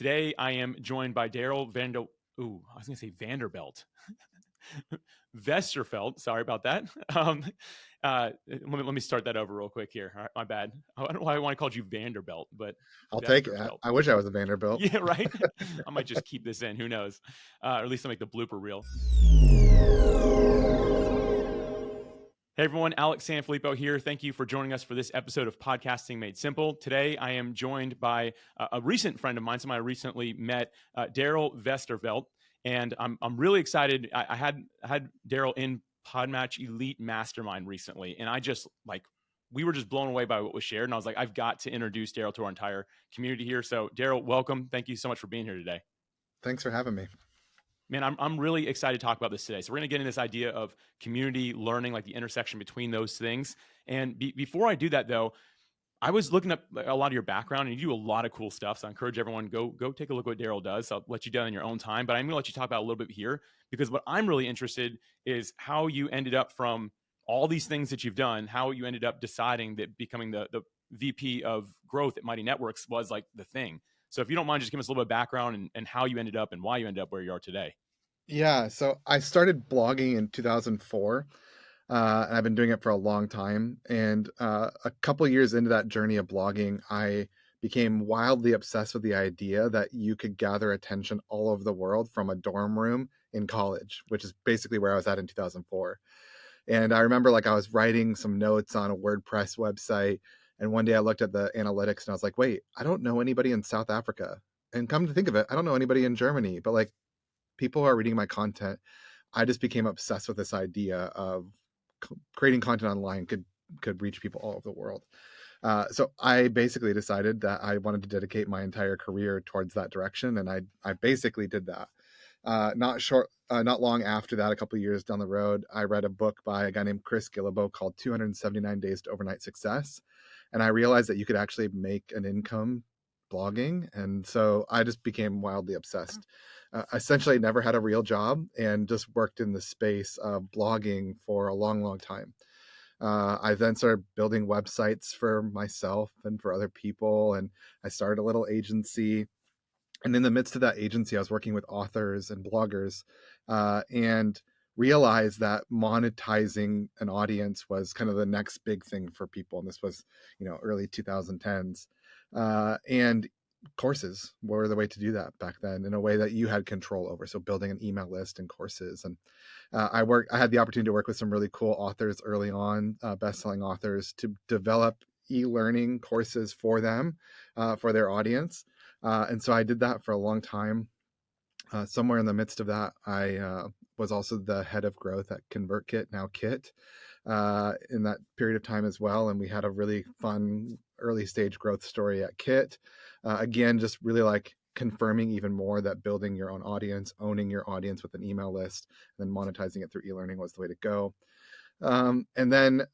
Today I am joined by Darrell I was going to say Vanderbilt. Vesterfelt. Sorry about that. Let me start that over real quick here. All right, my bad. I don't know why I want to call you Vanderbilt, but I'll take it. Vesterfelt. I wish I was a Vanderbilt. Yeah, right. I might just keep this in. Who knows? Or at least I'll make the blooper reel. Hey everyone, Alex Sanfilippo here. Thank you for joining us for this episode of Podcasting Made Simple. Today I am joined by a recent friend of mine, somebody I recently met, Darrell Vesterfelt, and I'm really excited. I had Darrell in PodMatch Elite Mastermind recently, and we were just blown away by what was shared, and I was like, I've got to introduce Darrell to our entire community here. So Darrell, welcome. Thank you so much for being here today. Thanks for having me. Man, I'm really excited to talk about this today. So we're going to get into this idea of community learning, like the intersection between those things. And before I do that, though, I was looking up a lot of your background, and you do a lot of cool stuff. So I encourage everyone go take a look at what Darrell does. I'll let you do it in your own time, but I'm going to let you talk about it a little bit here because what I'm really interested is how you ended up from all these things that you've done, how you ended up deciding that becoming the VP of growth at Mighty Networks was like the thing. So if you don't mind, just give us a little bit of background and how you ended up and why you ended up where you are today. Yeah, so I started blogging in 2004, and I've been doing it for a long time. And a couple years into that journey of blogging, I became wildly obsessed with the idea that you could gather attention all over the world from a dorm room in college, which is basically where I was at in 2004. And I remember I was writing some notes on a WordPress website, and one day I looked at the analytics and I was like, wait, I don't know anybody in South Africa. And come to think of it, I don't know anybody in Germany, but people are reading my content. I just became obsessed with this idea of creating content online could reach people all over the world. So I basically decided that I wanted to dedicate my entire career towards that direction, and I basically did that. Not long after that, a couple of years down the road, I read a book by a guy named Chris Guillebeau called 279 Days to Overnight Success. And I realized that you could actually make an income blogging. And so I just became wildly obsessed. Essentially never had a real job and just worked in the space of blogging for a long, long time. I then started building websites for myself and for other people. And I started a little agency. And in the midst of that agency, I was working with authors and bloggers, and realized that monetizing an audience was kind of the next big thing for people. And this was, early 2010s. And courses were the way to do that back then in a way that you had control over. So building an email list and courses. And I had the opportunity to work with some really cool authors early on, best-selling authors, to develop e-learning courses for them, for their audience. And so I did that for a long time. Somewhere in the midst of that, I was also the head of growth at ConvertKit, now Kit, in that period of time as well. And we had a really fun early stage growth story at Kit. Again, just really confirming even more that building your own audience, owning your audience with an email list, and then monetizing it through e-learning was the way to go. And then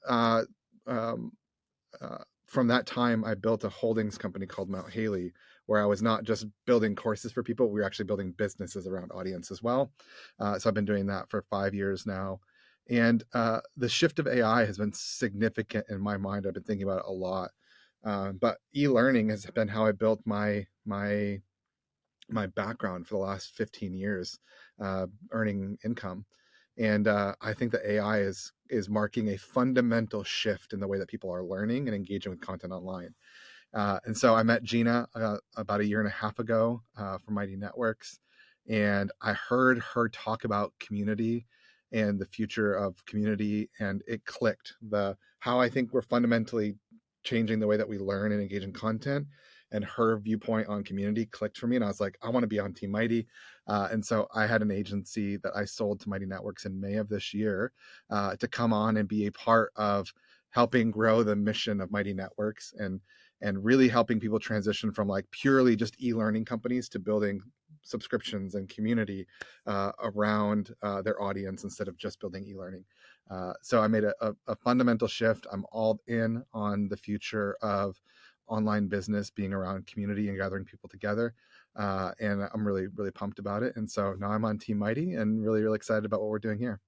from that time, I built a holdings company called Mount Haley, where I was not just building courses for people, we were actually building businesses around audience as well. So I've been doing that for 5 years now. And the shift of AI has been significant in my mind. I've been thinking about it a lot. But e-learning has been how I built my background for the last 15 years, earning income. And I think that AI is marking a fundamental shift in the way that people are learning and engaging with content online. And so I met Gina about a year and a half ago from Mighty Networks, and I heard her talk about community and the future of community, and it clicked. How I think we're fundamentally changing the way that we learn and engage in content, and her viewpoint on community clicked for me. And I was like, I want to be on Team Mighty. And so I had an agency that I sold to Mighty Networks in May of this year to come on and be a part of helping grow the mission of Mighty Networks and really helping people transition from purely just e-learning companies to building subscriptions and community around their audience instead of just building e-learning. So I made a fundamental shift. I'm all in on the future of online business being around community and gathering people together. And I'm really, really pumped about it. And so now I'm on Team Mighty and really, really excited about what we're doing here.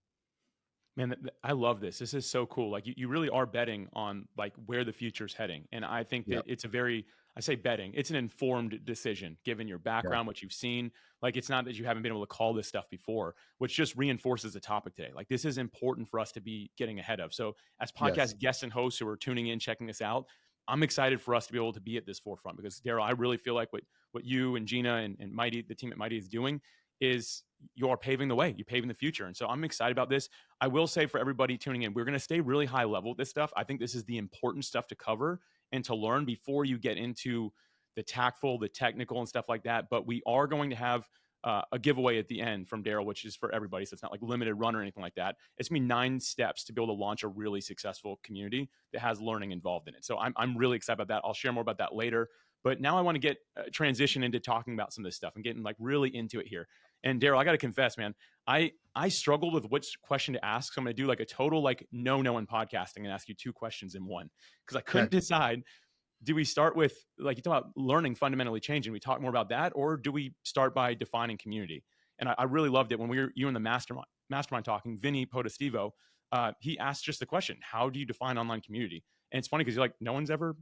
Man, I love this. This is so cool. You really are betting on where the future's heading. And I think that Yep. it's a very I say betting. It's an informed decision given your Yeah. background, what you've seen. Like it's not that you haven't been able to call this stuff before, which just reinforces the topic today. Like this is important for us to be getting ahead of. So as Yes. podcast guests and hosts who are tuning in, checking this out, I'm excited for us to be able to be at this forefront because Darrell, I really feel like what you and Gina and Mighty, the team at Mighty is doing is you are paving the way. You're paving the future. And so I'm excited about this. I will say for everybody tuning in, we're going to stay really high level with this stuff. I think this is the important stuff to cover and to learn before you get into the tactful, the technical, and stuff like that. But we are going to have a giveaway at the end from Darrell, which is for everybody. So it's not like limited run or anything like that. It's going to be 9 steps to be able to launch a really successful community that has learning involved in it. So I'm really excited about that. I'll share more about that later. But now I want to get transition into talking about some of this stuff and getting like really into it here. And Darrell, I got to confess, man, I struggled with which question to ask. So I'm going to do like a total like no in podcasting and ask you 2 questions in one because I couldn't Okay. decide. Do we start with like you talk about learning fundamentally changing? We talk more about that, or do we start by defining community? And I really loved it when we were you and the mastermind talking. Vinny Podestivo, he asked just the question: How do you define online community? And it's funny because you're like, no one's ever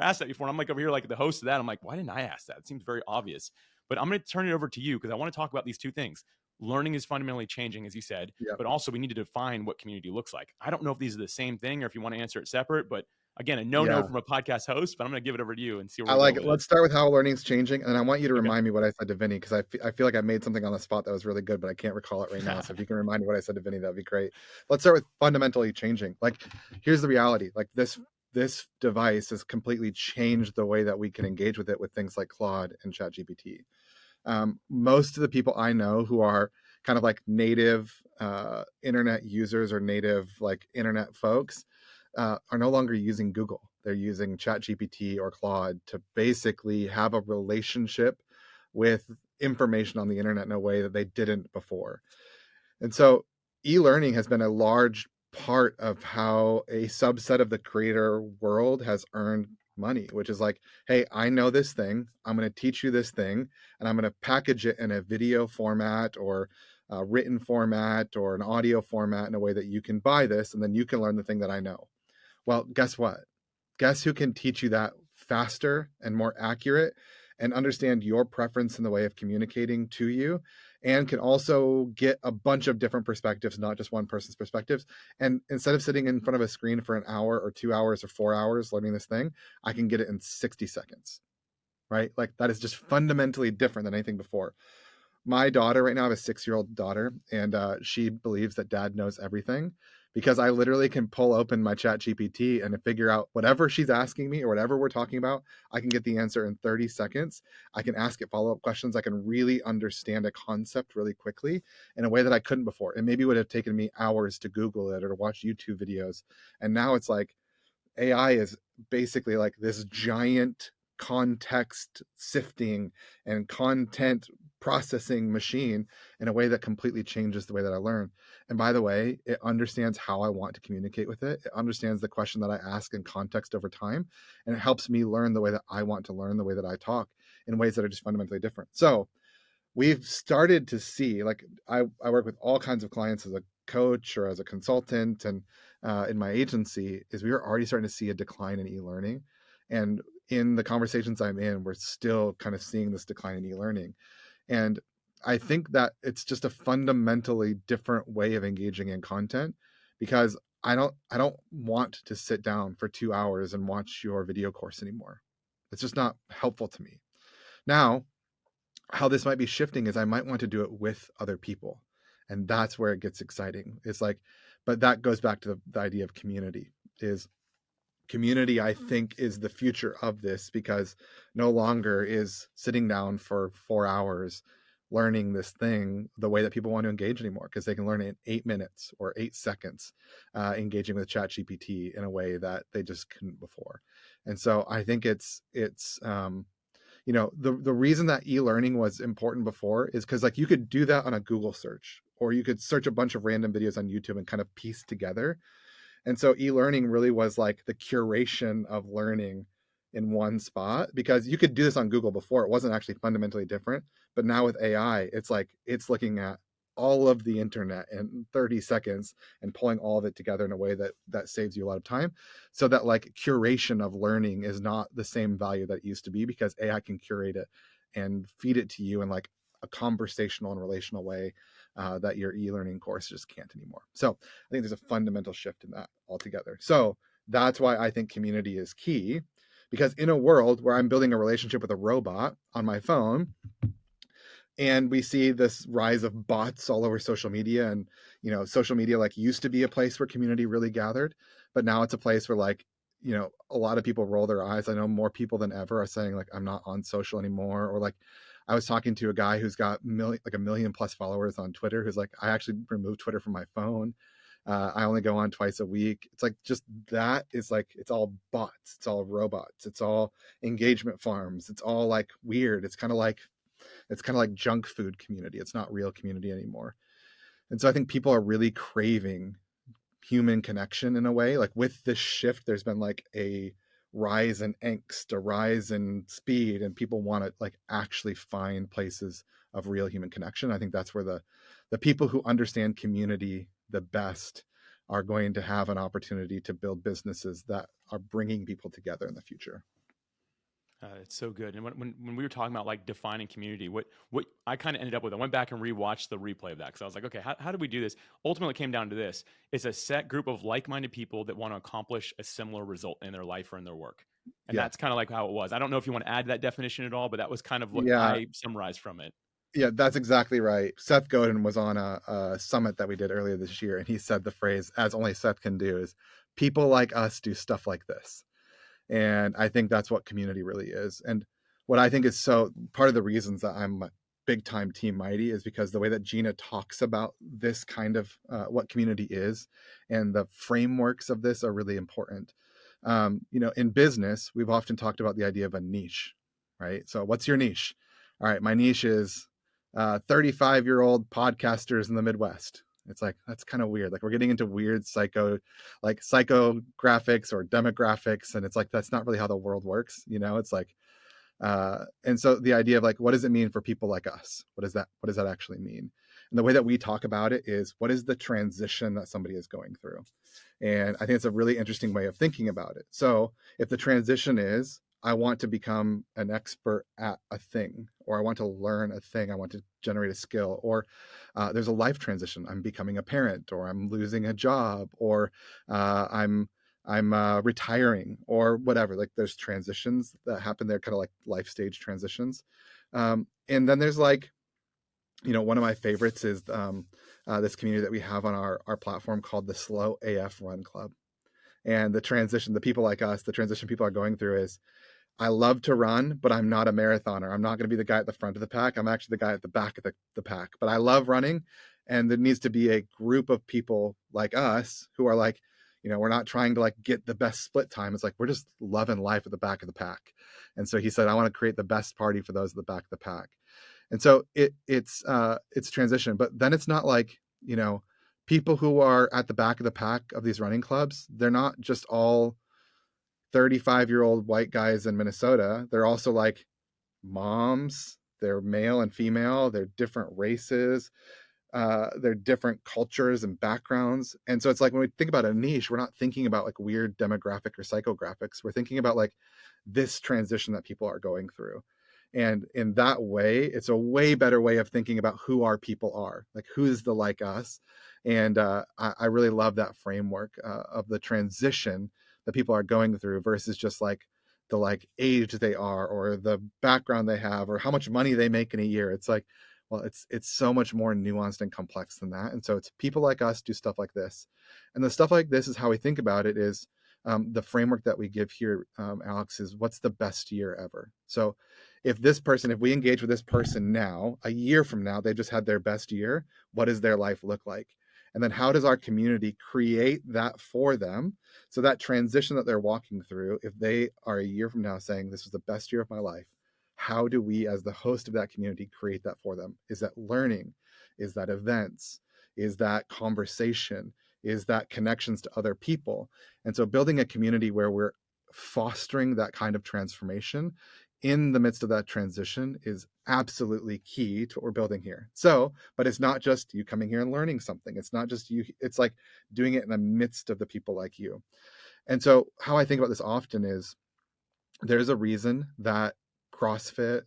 asked that before. And I'm like over here like the host of that. I'm like, why didn't I ask that? It seems very obvious. But I'm going to turn it over to you because I want to talk about these 2 things. Learning is fundamentally changing, as you said, Yeah. but also we need to define what community looks like. I don't know if these are the same thing or if you want to answer it separate, but again, a no Yeah. from a podcast host, but I'm going to give it over to you and see where I we'll go like it. with it. Let's start with how learning's changing, and I want you to Okay. remind me what I said to Vinny because I feel like I made something on the spot that was really good, but I can't recall it right now. So if you can remind me what I said to Vinny, that'd be great. Let's start with fundamentally changing. Like, here's the reality: like this device has completely changed the way that we can engage with it with things like Claude and ChatGPT. Most of the people I know who are kind of like native internet users or native like internet folks are no longer using Google. They're using ChatGPT or Claude to basically have a relationship with information on the internet in a way that they didn't before. And so e-learning has been a large part of how a subset of the creator world has earned money, which is like, hey, I know this thing. I'm going to teach you this thing, and I'm going to package it in a video format or a written format or an audio format in a way that you can buy this, and then you can learn the thing that I know. Well, guess what? Guess who can teach you that faster and more accurate and understand your preference in the way of communicating to you, and can also get a bunch of different perspectives, not just one person's perspectives. And instead of sitting in front of a screen for an hour or 2 hours or 4 hours learning this thing, I can get it in 60 seconds, right? Like that is just fundamentally different than anything before. My daughter right now, I have a 6-year-old daughter, and she believes that dad knows everything because I literally can pull open my chat GPT and figure out whatever she's asking me or whatever we're talking about. I can get the answer in 30 seconds. I can ask it follow-up questions. I can really understand a concept really quickly in a way that I couldn't before. It maybe would have taken me hours to Google it or to watch YouTube videos. And now it's like AI is basically like this giant context sifting and content processing machine in a way that completely changes the way that I learn. And by the way, it understands how I want to communicate with it. It understands the question that I ask in context over time. And it helps me learn the way that I want to learn, the way that I talk in ways that are just fundamentally different. So we've started to see, like, I work with all kinds of clients as a coach or as a consultant, and in my agency, is we are already starting to see a decline in e-learning. And in the conversations I'm in, we're still kind of seeing this decline in e-learning. And I think that it's just a fundamentally different way of engaging in content, because I don't want to sit down for 2 hours and watch your video course anymore. It's just not helpful to me. Now, how this might be shifting is I might want to do it with other people. And that's where it gets exciting. It's like, but that goes back to the idea of community. Is community, I think, is the future of this, because no longer is sitting down for 4 hours learning this thing the way that people want to engage anymore, because they can learn it in 8 minutes or 8 seconds, engaging with ChatGPT in a way that they just couldn't before. And so I think it's the reason that e-learning was important before is because, like, you could do that on a Google search, or you could search a bunch of random videos on YouTube and kind of piece together. And so e-learning really was like the curation of learning in one spot, because you could do this on Google before. It wasn't actually fundamentally different. But now with AI, it's like it's looking at all of the internet in 30 seconds and pulling all of it together in a way that saves you a lot of time, so that like curation of learning is not the same value that it used to be, because AI can curate it and feed it to you in like a conversational and relational way that your e-learning course just can't anymore. So I think there's a fundamental shift in that altogether. So that's why I think community is key, because in a world where I'm building a relationship with a robot on my phone, and we see this rise of bots all over social media, and social media like used to be a place where community really gathered, but now it's a place where like a lot of people roll their eyes. I know more people than ever are saying like, I'm not on social anymore. Or like, I was talking to a guy who's got a million plus followers on Twitter, who's like, I actually removed Twitter from my phone. I only go on twice a week. It's like, just that is like, it's all bots, it's all robots, it's all engagement farms, it's all like weird. It's kind of like junk food community. It's not real community anymore. And so I think people are really craving human connection in a way. Like with this shift, there's been like a rise in angst, a rise in speed, and people want to like actually find places of real human connection. I think that's where the people who understand community the best are going to have an opportunity to build businesses that are bringing people together in the future. It's so good. And when we were talking about like defining community, what I kind of ended up with, I went back and rewatched the replay of that because I was like, okay, how do we do this? Ultimately, it came down to this: it's a set group of like-minded people that want to accomplish a similar result in their life or in their work, and Yeah. that's kind of like how it was. I don't know if you want to add that definition at all, but that was kind of what Yeah. I summarized from it. Yeah, that's exactly right. Seth Godin was on a summit that we did earlier this year, and he said the phrase, as only Seth can do, is people like us do stuff like this. And I think that's what community really is. And what I think is so part of the reasons that I'm a big time Team Mighty is because the way that Gina talks about this kind of what community is and the frameworks of this are really important. In business, we've often talked about the idea of a niche, right? So what's your niche? All right, my niche is 35-year-old podcasters in the Midwest. It's like, that's kind of weird. Like we're getting into weird psychographics or demographics. And it's like, that's not really how the world works. It's like, and so the idea of like, what does it mean for people like us? What does that actually mean? And the way that we talk about it is, what is the transition that somebody is going through? And I think it's a really interesting way of thinking about it. So if the transition is, I want to become an expert at a thing, or I want to learn a thing, I want to generate a skill, or there's a life transition. I'm becoming a parent, or I'm losing a job, or I'm retiring, or whatever. Like there's transitions that happen there, kind of like life stage transitions. And then there's like, one of my favorites is this community that we have on our platform called the Slow AF Run Club. And the transition, the people like us, the transition people are going through is, I love to run, but I'm not a marathoner. I'm not going to be the guy at the front of the pack. I'm actually the guy at the back of the pack. But I love running. And there needs to be a group of people like us who are like, we're not trying to like get the best split time. It's like, we're just loving life at the back of the pack. And so he said, I want to create the best party for those at the back of the pack. And so it's transition. But then it's not like, people who are at the back of the pack of these running clubs, they're not just all 35-year-old white guys in Minnesota. They're also like moms, they're male and female, they're different races, they're different cultures and backgrounds. And so it's like when we think about a niche, we're not thinking about like weird demographic or psychographics. We're thinking about like this transition that people are going through. And in that way, it's a way better way of thinking about who our people are, like who's the like us. And I really love that framework of the transition that people are going through versus just like the like age they are or the background they have or how much money they make in a year. It's like, well, it's so much more nuanced and complex than that. And so it's people like us do stuff like this. And the stuff like this is how we think about it is the framework that we give here, Alex, is what's the best year ever. So if we engage with this person now, a year from now, they just had their best year, what does their life look like? And then how does our community create that for them? So that transition that they're walking through, if they are a year from now saying, this was the best year of my life, how do we, as the host of that community, create that for them? Is that learning? Is that events? Is that conversation? Is that connections to other people? And so building a community where we're fostering that kind of transformation in the midst of that transition is absolutely key to what we're building here. So, but it's not just you coming here and learning something. It's not just you, it's like doing it in the midst of the people like you. And so, how I think about this often is there's a reason that CrossFit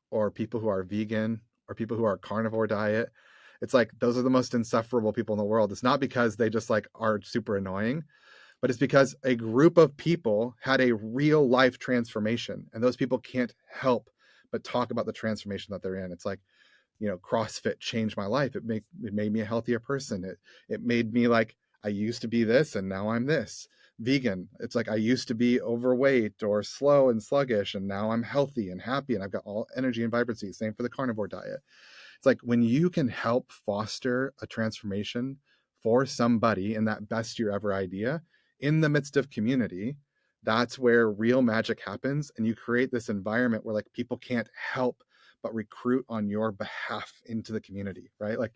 or people who are vegan or people who are carnivore diet, it's like those are the most insufferable people in the world. It's not because they just like are super annoying, but it's because a group of people had a real life transformation, and those people can't help but talk about the transformation that they're in. It's like, CrossFit changed my life. It made me a healthier person. It made me like, I used to be this and now I'm this. Vegan, it's like I used to be overweight or slow and sluggish, and now I'm healthy and happy and I've got all energy and vibrancy. Same for the carnivore diet. It's like when you can help foster a transformation for somebody in that best year ever idea in the midst of community, that's where real magic happens. And you create this environment where like people can't help but recruit on your behalf into the community, right? Like,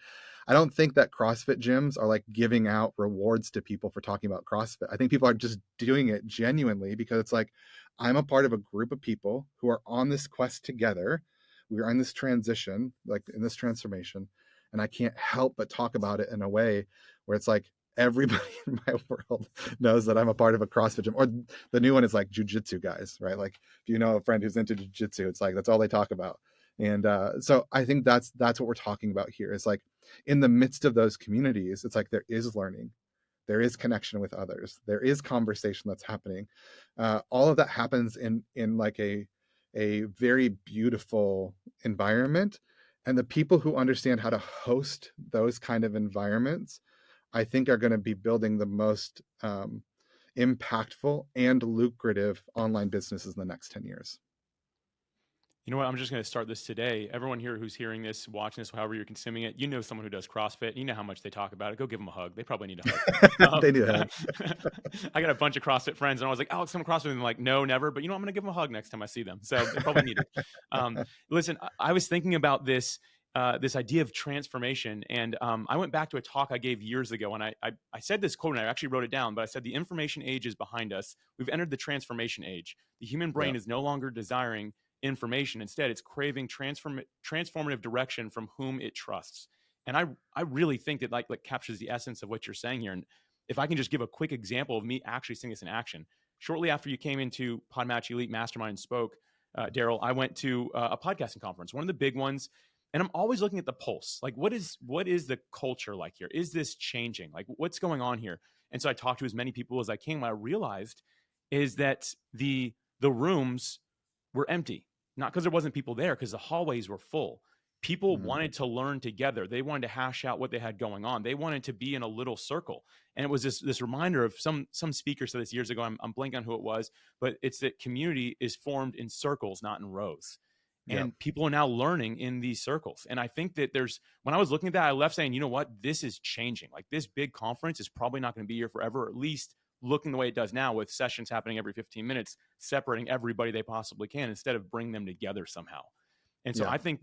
I don't think that CrossFit gyms are like giving out rewards to people for talking about CrossFit. I think people are just doing it genuinely because it's like, I'm a part of a group of people who are on this quest together. We are in this transition, like in this transformation, and I can't help but talk about it in a way where it's like everybody in my world knows that I'm a part of a CrossFit gym. Or the new one is like jujitsu guys, right? Like if you know a friend who's into jujitsu, it's like that's all they talk about. And so I think that's what we're talking about here. It's like in the midst of those communities, it's like there is learning, there is connection with others, there is conversation that's happening. All of that happens in like a very beautiful environment, and the people who understand how to host those kind of environments, I think, are going to be building the most impactful and lucrative online businesses in the next 10 years. You know what? I'm just going to start this today. Everyone here who's hearing this, watching this, however you're consuming it, you know someone who does CrossFit. You know how much they talk about it. Go give them a hug. They probably need a hug. They need a hug. I got a bunch of CrossFit friends, and I was like, "Alex, come to CrossFit." And they're like, "No, never." But I'm going to give them a hug next time I see them. So they probably need it. Listen, I was thinking about this idea of transformation, and I went back to a talk I gave years ago, and I said this quote, and I actually wrote it down. But I said, "The information age is behind us. We've entered the transformation age. The human Yeah. brain is no longer desiring information. Instead, it's craving transformative direction from whom it trusts." And I really think that like captures the essence of what you're saying here. And if I can just give a quick example of me actually seeing this in action. Shortly after you came into PodMatch Elite Mastermind and spoke, Darrell, I went to a podcasting conference, one of the big ones, and I'm always looking at the pulse. Like, what is the culture like here? Is this changing? Like, what's going on here? And so I talked to as many people as I can. What I realized is that the rooms were empty, not because there wasn't people there, because the hallways were full. People Mm. wanted to learn together. They wanted to hash out what they had going on. They wanted to be in a little circle. And it was this reminder of some speaker said this years ago. I'm blanking on who it was, but it's that community is formed in circles, not in rows. Yep. And people are now learning in these circles. And I think that when I was looking at that, I left saying, you know what, this is changing. Like, this big conference is probably not going to be here forever, or at least looking the way it does now, with sessions happening every 15 minutes, separating everybody they possibly can instead of bringing them together somehow. And so Yeah. I think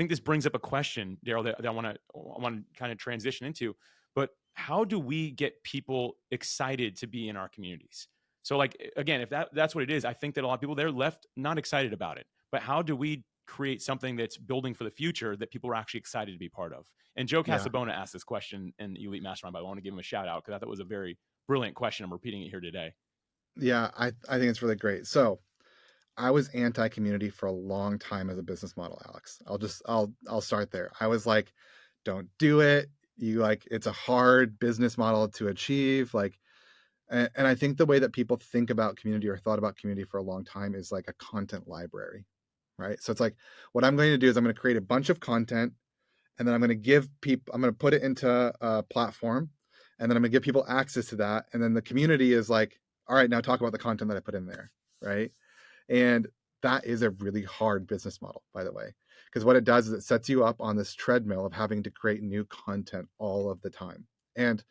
this brings up a question, Darrell, that I want to kind of transition into. But how do we get people excited to be in our communities? So, like, again, if that's what it is, I think that a lot of people, they're left not excited about it. But how do we create something that's building for the future that people are actually excited to be part of? And Joe Yeah. Casabona asked this question in Elite Mastermind, but I want to give him a shout out because I thought it was a very brilliant question. I'm repeating it here today. Yeah. I think it's really great. So I was anti-community for a long time as a business model, Alex. I'll start there. I was like, don't do it. You like, it's a hard business model to achieve. Like, and I think the way that people think about community or thought about community for a long time is like a content library, right? So it's like, what I'm going to do is I'm going to create a bunch of content, and then I'm going to put it into a platform, and then I'm going to give people access to that. And then the community is like, all right, now talk about the content that I put in there, right? And that is a really hard business model, by the way, because what it does is it sets you up on this treadmill of having to create new content all of the time. And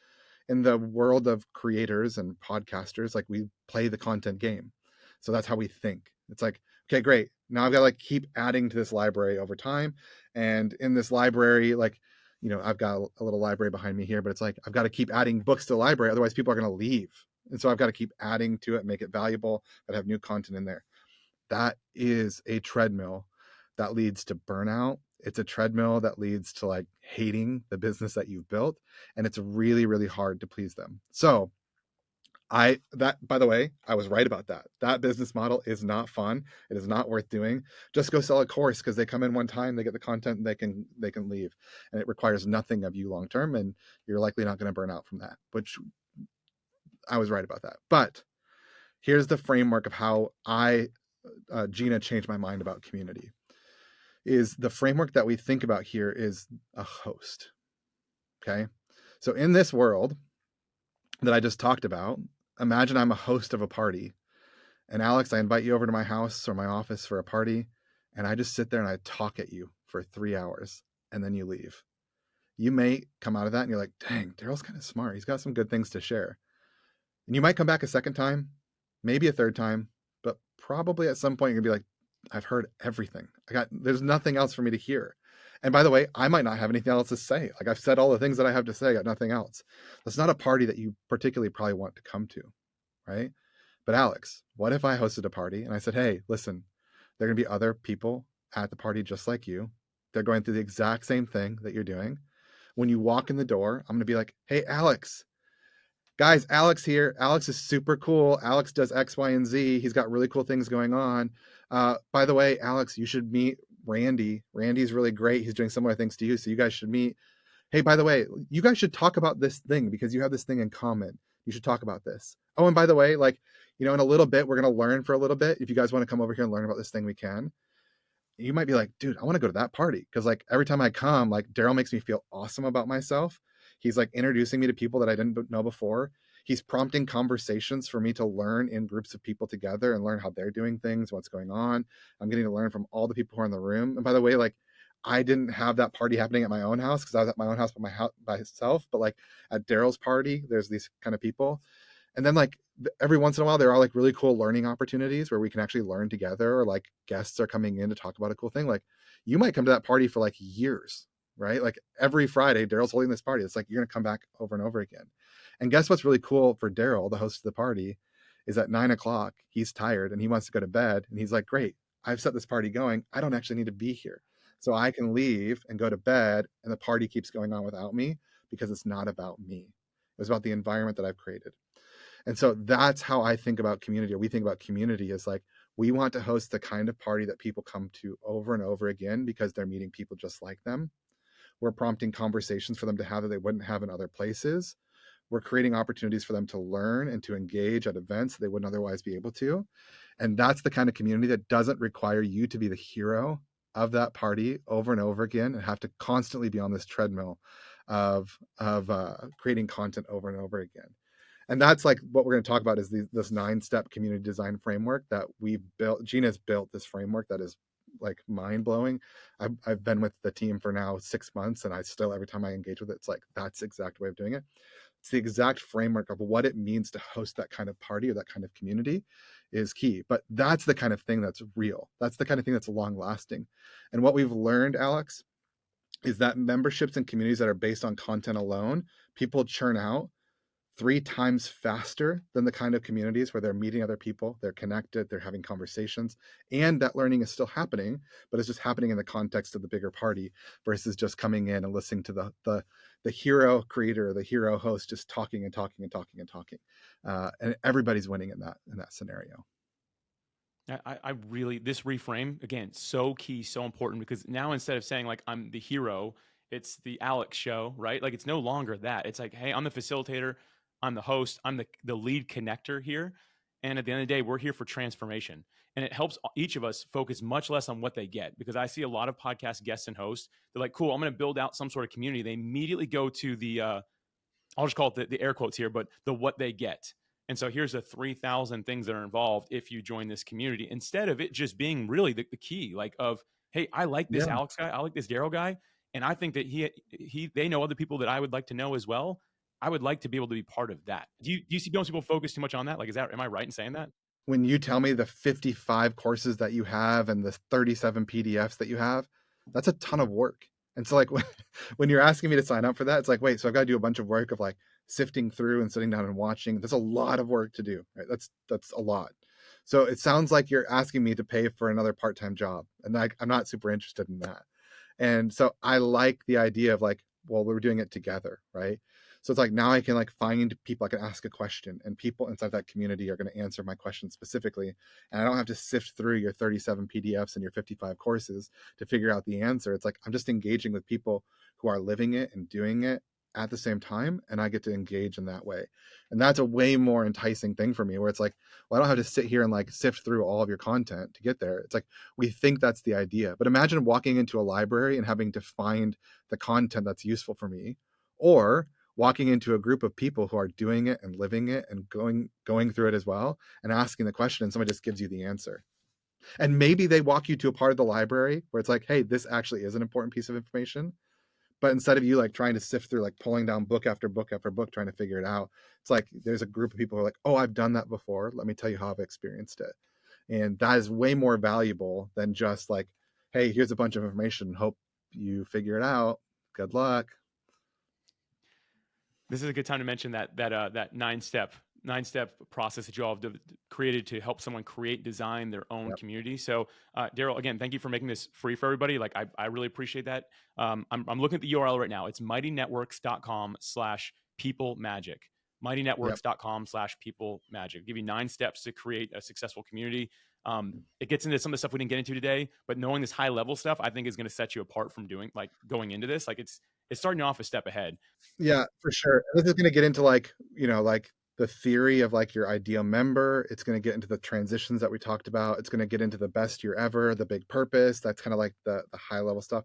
in the world of creators and podcasters, like, we play the content game. So that's how we think. It's like, okay, great. Now I've got to like keep adding to this library over time. And in this library, like, I've got a little library behind me here, but it's like, I've got to keep adding books to the library. Otherwise people are going to leave. And so I've got to keep adding to it, make it valuable, but have new content in there. that is a treadmill that leads to burnout. It's a treadmill that leads to like hating the business that you've built. And it's really, really hard to please them. So by the way, I was right about that. That business model is not fun. It is not worth doing. Just go sell a course because they come in one time, they get the content, and they can leave. And it requires nothing of you long term, and you're likely not going to burn out from that, which I was right about that. But here's the framework of how Gina changed my mind about community. Is the framework that we think about here is a host. Okay. So in this world that I just talked about, imagine I'm a host of a party. And Alex, I invite you over to my house or my office for a party, and I just sit there and I talk at you for 3 hours, and then you leave. You may come out of that and you're like, dang, Darrell's kind of smart. He's got some good things to share. And you might come back a second time, maybe a third time, but probably at some point you're gonna be like, I've heard everything. There's nothing else for me to hear. And by the way, I might not have anything else to say. Like I've said all the things that I have to say, I got nothing else. That's not a party that you particularly probably want to come to, right? But Alex, what if I hosted a party and I said, hey, listen, there are going to be other people at the party just like you. They're going through the exact same thing that you're doing. When you walk in the door, I'm going to be like, hey, Alex, guys, Alex here. Alex is super cool. Alex does X, Y, and Z. He's got really cool things going on. By the way, Alex, you should meet Randy. Randy's really great. He's doing similar things to you. So you guys should meet. Hey, by the way, you guys should talk about this thing because you have this thing in common. You should talk about this. Oh, and by the way, like, in a little bit, we're going to learn for a little bit. If you guys want to come over here and learn about this thing, we can. You might be like, dude, I want to go to that party. Cause like every time I come, like Darrell makes me feel awesome about myself. He's like introducing me to people that I didn't know before. He's prompting conversations for me to learn in groups of people together and learn how they're doing things, what's going on. I'm getting to learn from all the people who are in the room. And by the way, like I didn't have that party happening at my own house because I was at my own house by myself. But like at Darrell's party, there's these kind of people. And then like every once in a while, there are like really cool learning opportunities where we can actually learn together, or like guests are coming in to talk about a cool thing. Like you might come to that party for like years, right? Like every Friday, Darrell's holding this party. It's like you're going to come back over and over again. And guess what's really cool for Darrell, the host of the party, is at 9 o'clock, he's tired and he wants to go to bed. And he's like, great, I've set this party going. I don't actually need to be here. So I can leave and go to bed, and the party keeps going on without me because it's not about me. It was about the environment that I've created. And so that's how I think about community, or we think about community, is like we want to host the kind of party that people come to over and over again because they're meeting people just like them. We're prompting conversations for them to have that they wouldn't have in other places. We're creating opportunities for them to learn and to engage at events they wouldn't otherwise be able to. And that's the kind of community that doesn't require you to be the hero of that party over and over again and have to constantly be on this treadmill of creating content over and over again. And that's like what we're going to talk about is this 9-step community design framework that we built. Gina's built this framework that is like mind blowing. I've been with the team for now 6 months, and I still, every time I engage with it, it's like, that's the exact way of doing it. It's the exact framework of what it means to host that kind of party or that kind of community is key. But that's the kind of thing that's real. That's the kind of thing that's long lasting. And what we've learned, Alex, is that memberships and communities that are based on content alone, people churn out 3 times faster than the kind of communities where they're meeting other people, they're connected, they're having conversations, and that learning is still happening, but it's just happening in the context of the bigger party versus just coming in and listening to the hero creator, the hero host, just talking and talking and talking and talking. And everybody's winning in that scenario. I really, this reframe again, so key, so important, because now instead of saying like I'm the hero, it's the Alex show, right? Like it's no longer that. It's like, hey, I'm the facilitator, I'm the host, I'm the lead connector here. And at the end of the day, we're here for transformation. And it helps each of us focus much less on what they get, because I see a lot of podcast guests and hosts. They're like, cool, I'm going to build out some sort of community. They immediately go to I'll just call it the air quotes here, but the what they get. And so here's the 3,000 things that are involved if you join this community, instead of it just being really the key, like of, hey, I like this Yeah. Alex guy, I like this Darrell guy, and I think that they know other people that I would like to know as well. I would like to be able to be part of that. Do you see most people focus too much on that? Like, am I right in saying that? When you tell me the 55 courses that you have and the 37 PDFs that you have, that's a ton of work. And so like when you're asking me to sign up for that, it's like, wait, so I've got to do a bunch of work of like sifting through and sitting down and watching. There's a lot of work to do, right? That's a lot. So it sounds like you're asking me to pay for another part-time job, and I'm not super interested in that. And so I like the idea of like, well, we're doing it together, right? So it's like now I can like find people, I can ask a question, and people inside that community are going to answer my question specifically. And I don't have to sift through your 37 PDFs and your 55 courses to figure out the answer. It's like I'm just engaging with people who are living it and doing it at the same time, and I get to engage in that way. And that's a way more enticing thing for me, where it's like, well, I don't have to sit here and like sift through all of your content to get there. It's like we think that's the idea, but imagine walking into a library and having to find the content that's useful for me, or walking into a group of people who are doing it and living it and going through it as well, and asking the question, and somebody just gives you the answer. And maybe they walk you to a part of the library where it's like, hey, this actually is an important piece of information, but instead of you like trying to sift through like pulling down book after book after book trying to figure it out, it's like there's a group of people who are like, oh, I've done that before, let me tell you how I've experienced it. And that is way more valuable than just like, hey, here's a bunch of information, hope you figure it out, good luck. This is a good time to mention that nine step process that you all have created to help someone create, design their own Yep. community. So, Darrell, again, thank you for making this free for everybody. Like, I really appreciate that. I'm looking at the URL right now. It's mightynetworks.com/people magic. Yep. Mightynetworks.com/people magic. Give you 9 steps to create a successful community. It gets into some of the stuff we didn't get into today, but knowing this high level stuff, I think is going to set you apart from doing like going into this. Like it's starting off a step ahead. Yeah, for sure. This is going to get into like, like the theory of like your ideal member. It's going to get into the transitions that we talked about. It's going to get into the best year ever, the big purpose. That's kind of like the high level stuff.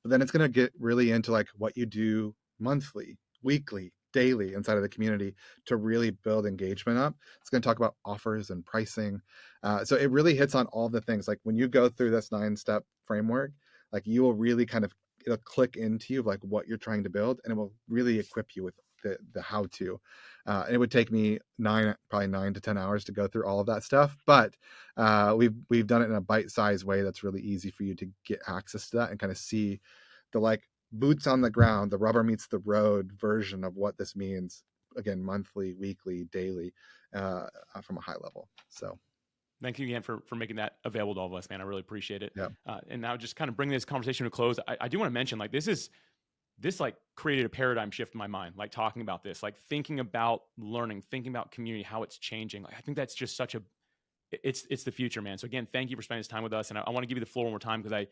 But then it's going to get really into like what you do monthly, weekly, daily inside of the community to really build engagement up. It's going to talk about offers and pricing. So it really hits on all the things. Like when you go through this 9-step framework, like you will really kind of, it'll click into you like what you're trying to build, and it will really equip you with the how to. And it would take me probably 9 to 10 hours to go through all of that stuff, but we've done it in a bite-sized way that's really easy for you to get access to that and kind of see the like boots on the ground, the rubber meets the road version of what this means. Again, monthly, weekly, daily, from a high level. So Thank you again for making that available to all of us, man. I really appreciate it. yeah, And now, just kind of bring this conversation to a close. I do want to mention, like, this like created a paradigm shift in my mind. Like talking about this, like thinking about learning, thinking about community, how it's changing. Like, I think that's just such a it's the future, man. So again, thank you for spending this time with us, and I want to give you the floor one more time because I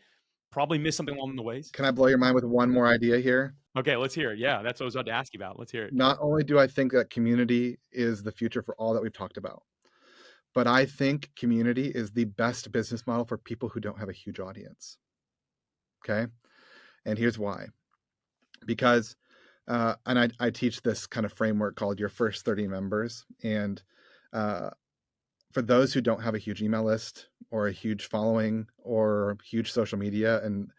probably missed something along the ways. can I blow your mind with one more idea here? Okay, let's hear it. Yeah, that's what I was about to ask you about. Let's hear it. Not only do I think that community is the future for all that we've talked about, but I think community is the best business model for people who don't have a huge audience. Okay. And here's why. Because, and I teach this kind of framework called your first 30 members. And for those who don't have a huge email list or a huge following or huge social media, and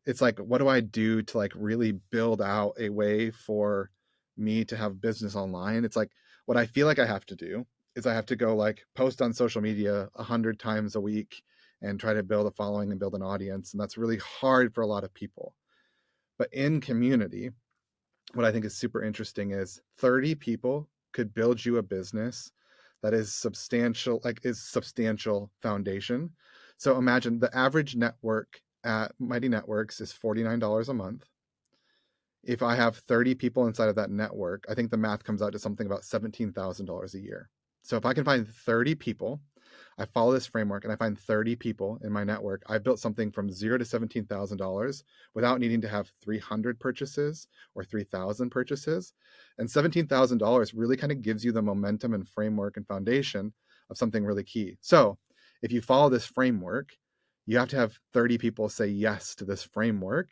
it's like, what do I do to like really build out a way for me to have business online? It's like, what I feel like I have to do is I have to go like post on social media 100 times a week and try to build a following and build an audience. And that's really hard for a lot of people. But in community, what I think is super interesting is 30 people could build you a business that is substantial, like is substantial foundation. So imagine the average network at Mighty Networks is $49 a month. If I have 30 people inside of that network, I think the math comes out to something about $17,000 a year. So if I can find 30 people, I follow this framework and I find 30 people in my network, I built something from zero to $17,000 without needing to have 300 purchases or 3,000 purchases. And $17,000 really kind of gives you the momentum and framework and foundation of something really key. So if you follow this framework, you have to have 30 people say yes to this framework,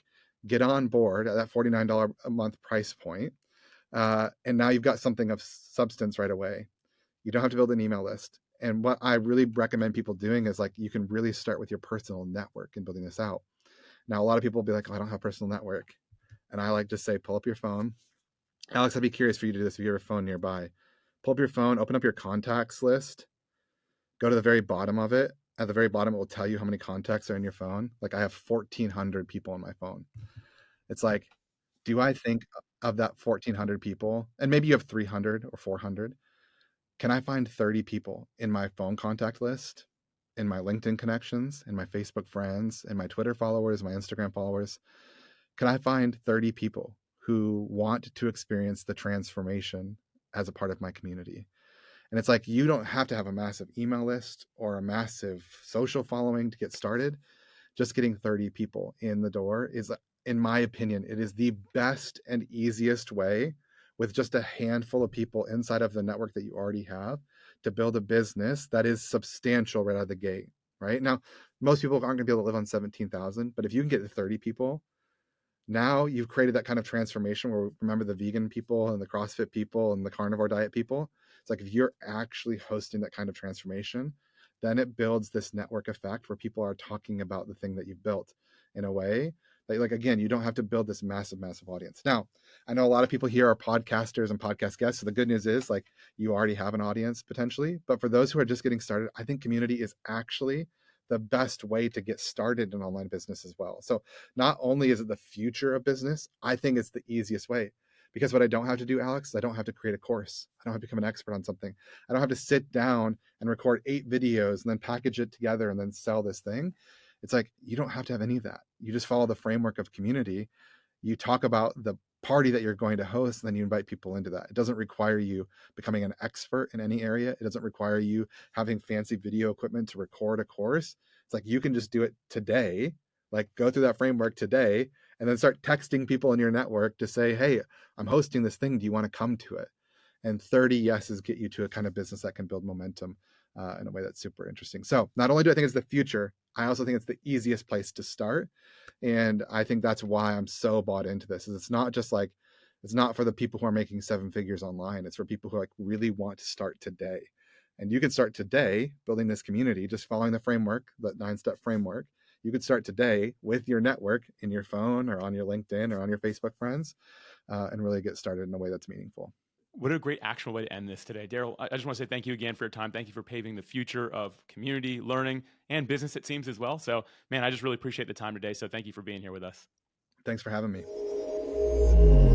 get on board at that $49 a month price point. And now you've got something of substance right away. You don't have to build an email list. And what I really recommend people doing is like, you can really start with your personal network and building this out. Now, a lot of people will be like, oh, I don't have a personal network. And I like to say, pull up your phone. Alex, I'd be curious for you to do this if you have a phone nearby. Pull up your phone, open up your contacts list, go to the very bottom of it. At the very bottom, it will tell you how many contacts are in your phone. Like I have 1,400 people on my phone. It's like, do I think of that 1,400 people? And maybe you have 300 or 400. can I find 30 people in my phone contact list, in my LinkedIn connections, in my Facebook friends, in my Twitter followers, my Instagram followers? Can I find 30 people who want to experience the transformation as a part of my community? And it's like, you don't have to have a massive email list or a massive social following to get started. Just getting 30 people in the door is, in my opinion, it is the best and easiest way, with just a handful of people inside of the network that you already have, to build a business that is substantial right out of the gate. Right now, most people aren't going to be able to live on 17,000, but if you can get 30 people, now you've created that kind of transformation where, remember, the vegan people and the CrossFit people and the carnivore diet people, it's like, if you're actually hosting that kind of transformation, then it builds this network effect where people are talking about the thing that you've built in a way that, like, again, you don't have to build this massive audience. Now, I know a lot of people here are podcasters and podcast guests, so the good news is, like, you already have an audience potentially. But for those who are just getting started, I think community is actually the best way to get started in online business as well. So not only is it the future of business, I think it's the easiest way. Because what I don't have to do, Alex, is I don't have to create a course. I don't have to become an expert on something. I don't have to sit down and record 8 videos and then package it together and then sell this thing. It's like, you don't have to have any of that. You just follow the framework of community. You talk about the party that you're going to host, and then you invite people into that. It doesn't require you becoming an expert in any area. It doesn't require you having fancy video equipment to record a course. It's like, you can just do it today, like, go through that framework today, and then start texting people in your network to say, hey, I'm hosting this thing. Do you want to come to it? And 30 yeses get you to a kind of business that can build momentum in a way that's super interesting. So not only do I think it's the future, I also think it's the easiest place to start. And I think that's why I'm so bought into this. Is it's not just like, it's not for the people who are making 7 figures online. It's for people who, like, really want to start today. And you can start today building this community, just following the framework, that 9-step framework. You could start today with your network in your phone or on your LinkedIn or on your Facebook friends, and really get started in a way that's meaningful. What a great actual way to end this today. Darrell, I just want to say thank you again for your time. Thank you for paving the future of community, learning, and business, it seems, as well. So, man, I just really appreciate the time today. So thank you for being here with us. Thanks for having me.